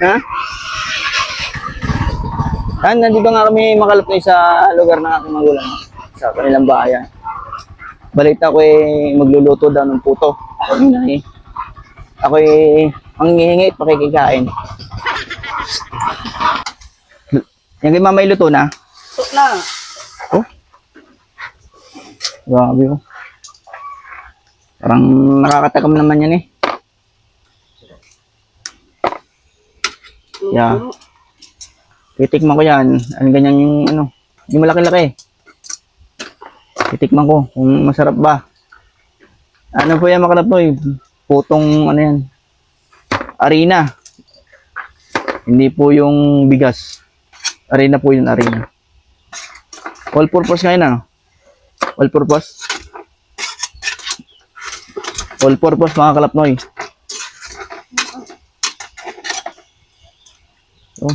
Ha? Nandito nga kami makalapit sa lugar ng aking magulang. Sa kanilang bahayan. Balita ko magluluto daw ng puto. Ako ang hihingi at pakikikain. Yan kay mama iluto na? Ito na. Oh? Grabe oh. Parang nakakatakam naman yan eh. Yeah. Titikman ko yan. Ano ganyan yung ano. Yung malaki-laki. Titikman ko kung masarap ba. Ano po yan mga kalapnoy? Putong ano yan. Harina. Hindi po yung bigas. Harina po yun, harina. All purpose ngayon ano? All purpose? All purpose mga kalapnoy. Oh,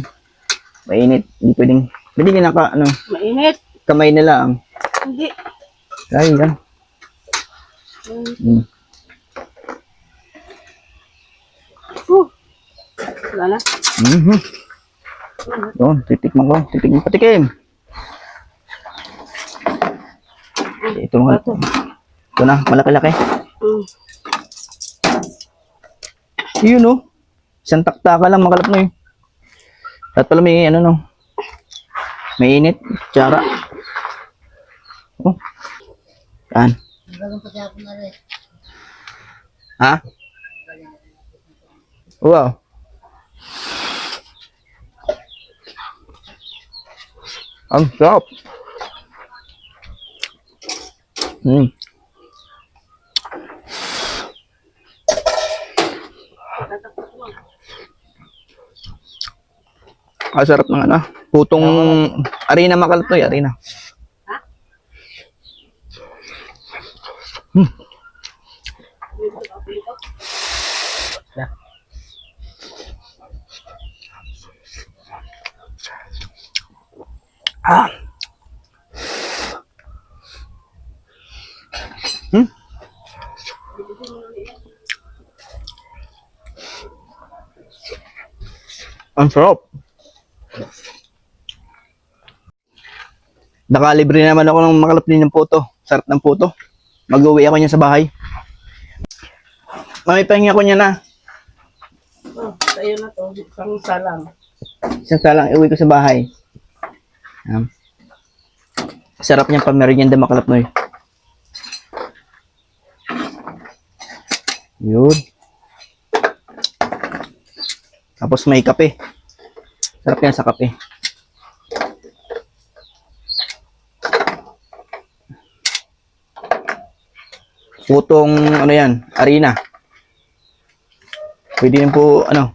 mainit. Hindi pwedeng. Pwede ginaka, ano. Mainit. Kamay na lang. Hindi. Ay, yan. Wala na. Doon, titikman ko. Titikman, patikim. Ito mga. Ito na, malaki-laki. Yun oh. Isang takta ka lang makalap mo eh. At pala may ano no. May init. Tsara. Oh. Yan. Ha? Wow. Ang sarap. Ang sarap ng ano. Putong harina makalatoy, harina. Ah. Ang sarap. Nakalibre naman ako ng makalapin ng puto. Sarap ng puto. Mag-uwi ako niya sa bahay. Mami, pahingi ako niya na. Oh, sa'yo na to. Isang salang. Isang salang, iuwi ko sa bahay. Sarap niyang pamerienda makalapnoy. Yun. Tapos may kape. Sarap yan sa kape. Putong ano yan, harina. Pwede din po ano.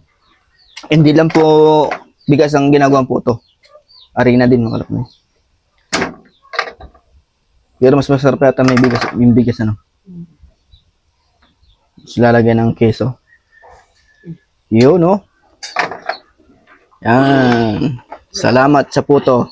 Hindi lang po bigas ang ginagawang puto. Harina din mga kalapnoy. Pero mas masarap yata may bigas, yung bigas ano. Mas lalagyan ng keso. Yun no. Yan. Salamat sa puto.